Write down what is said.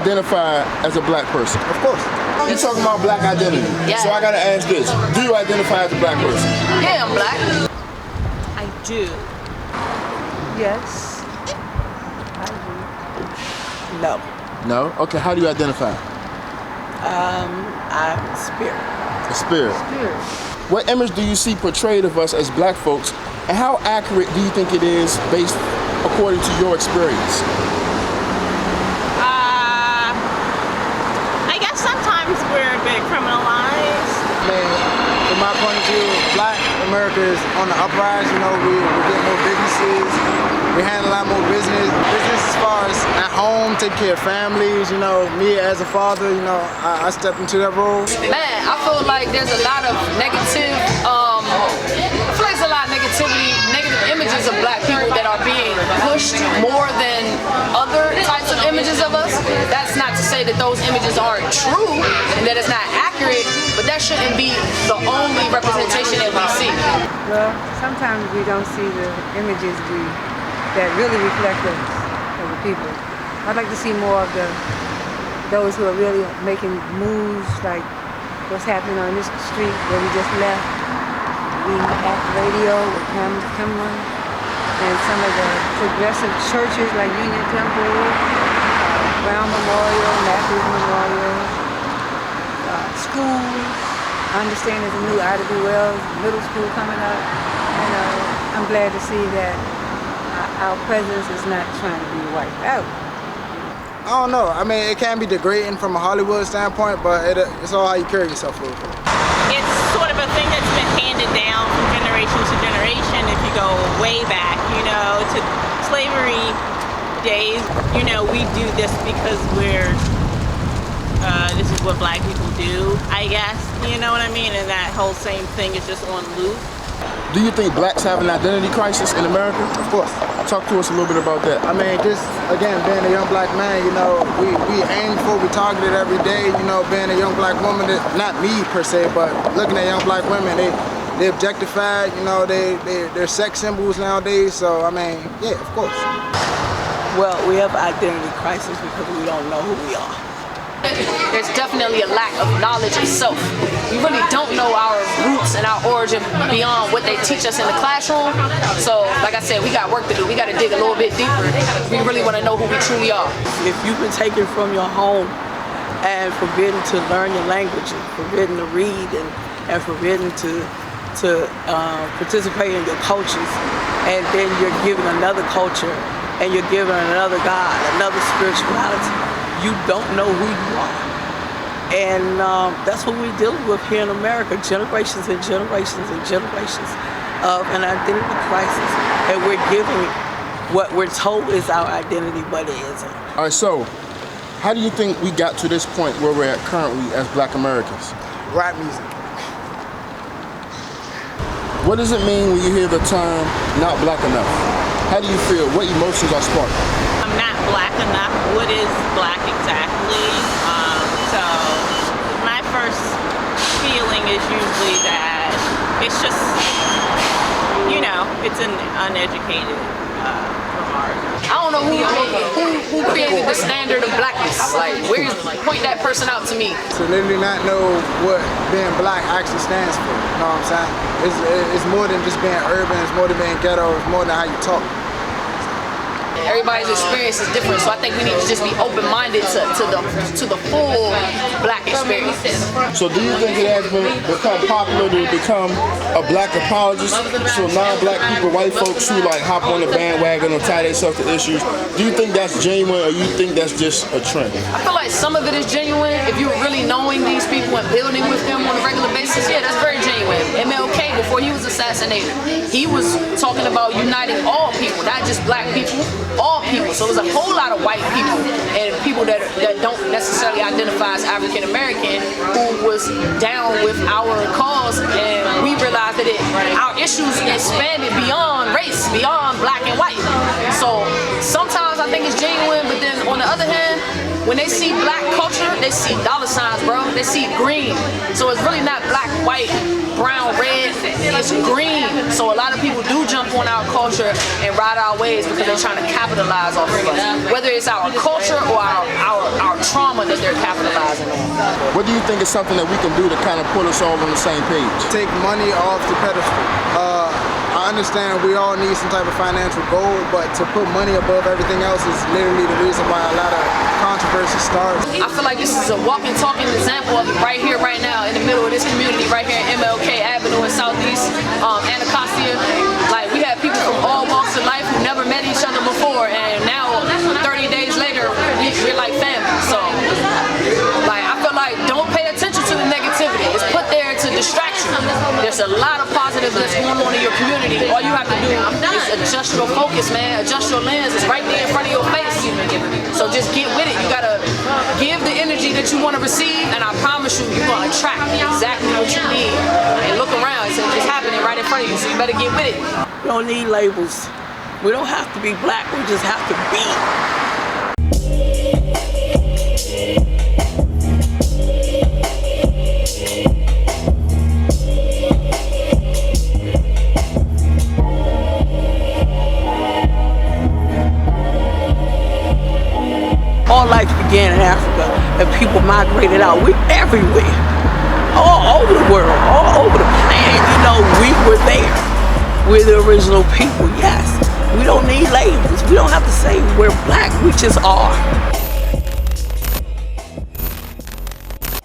identify as a black person? Of course. You're talking about black identity. Yeah. So I gotta ask this. Do you identify as a black person? Yeah, I'm black. I do. Yes. I do. No. No? Okay, how do you identify? I'm spirit. A spirit. Spirit. What image do you see portrayed of us as black folks, and how accurate do you think it is based according to your experience? I guess sometimes we're a bit criminalized. I mean, from my point of view, black America is on the uprise. You know, we get more businesses. We handle a lot more business as far as at home, taking care of families. You know, me as a father, you know, I stepped into that role. Man, I feel like there's a lot of negative, negative images of black people that are being pushed more than other types of images of us. That's not to say that those images aren't true and that it's not accurate, but that shouldn't be the only representation that we see. Well, sometimes we don't see the images that really reflect us as a people. I'd like to see more of those who are really making moves, like what's happening on this street where we just left. We have radio with Cameron, and some of the progressive churches like Union Temple, Brown Memorial, Matthews Memorial, schools. I understand there's a new Ida B. Wells middle school coming up. You know, I'm glad to see that our presence is not trying to be wiped out. I don't know. I mean, it can be degrading from a Hollywood standpoint, but it's all how you carry yourself a little bit. It's sort of a thing that's been handed down from generation to generation. If you go way back, you know, to slavery days, you know, we do this because this is what black people do, I guess. You know what I mean? And that whole same thing is just on loop. Do you think blacks have an identity crisis in America? Of course. Talk to us a little bit about that. I mean, just, again, being a young black man, you know, we aim for, we target it every day, you know, being a young black woman, not me per se, but looking at young black women, they objectified, you know, they're sex symbols nowadays, so, I mean, yeah, of course. Well, we have identity crisis because we don't know who we are. There's definitely a lack of knowledge of self. We really don't know our roots and our origin beyond what they teach us in the classroom. So, like I said, we got work to do. We got to dig a little bit deeper. We really want to know who we truly are. If you've been taken from your home and forbidden to learn your language, and forbidden to read, and forbidden to participate in your cultures, and then you're given another culture, and you're given another God, another spirituality, you don't know who you are. And that's what we're dealing with here in America, generations and generations and generations of an identity crisis. And we're giving what we're told is our identity, but it isn't. All right, so how do you think we got to this point where we're at currently as black Americans? Rap music. What does it mean when you hear the term not black enough? How do you feel? What emotions are sparked? I'm not black enough. What is black exactly? So my first feeling is usually that it's just, you know, it's an uneducated remark. I don't know who created the standard of blackness. Like, point that person out to me. To literally not know what being black actually stands for, you know what I'm saying? It's more than just being urban, it's more than being ghetto, it's more than how you talk. Everybody's experience is different, so I think we need to just be open-minded to the full black experience. So do you think it has become popular to become a black apologist? So non-black people, white folks who like hop on the bandwagon or tie themselves to issues, do you think that's genuine or you think that's just a trend? I feel like some of it is genuine. If you're really knowing these people and building with them on a regular basis, yeah, that's very genuine. MLK, before he was assassinated, he was talking about uniting all people, not just black people, all people. So there's a whole lot of white people and people that don't necessarily identify as African American who was down with our cause, and we realized that our issues expanded beyond race, beyond black and white. So sometimes I think it's genuine, but then on the other hand, when they see black culture, they see dollar signs, bro. They see green. So it's really not black, white, brown, red. it's green. So a lot of people do jump on our culture and ride our waves because they're trying to capitalize off of us. Whether it's our culture or our trauma that they're capitalizing on. What do you think is something that we can do to kind of put us all on the same page? Take money off the pedestal. I understand we all need some type of financial goal, but to put money above everything else is literally the reason why a lot of controversy starts. I feel like this is a walking, talking example of it right here, right now, in the middle of this community, right here in MLK Avenue in Southeast Anacostia. Like, we have people from all walks of life who never met each other before, and now 30 days later, we're like family. So, like, I feel like don't pay attention to the negativity. It's put there to distract you. There's a lot of positives that's going on in your community. All you have to do is adjust your focus, man. Adjust your lens. It's right there in front of your face. So just get with it. You gotta give the energy that you want to receive, and I promise you, you're gonna attract exactly what you need. And look around. It's happening right in front of you. So you better get with it. We don't need labels. We don't have to be black. We just have to be. All life began in Africa, and people migrated out. We're everywhere, all over the world, all over the planet. You know, we were there. We're the original people, yes. We don't need labels. We don't have to say we're black. We just are.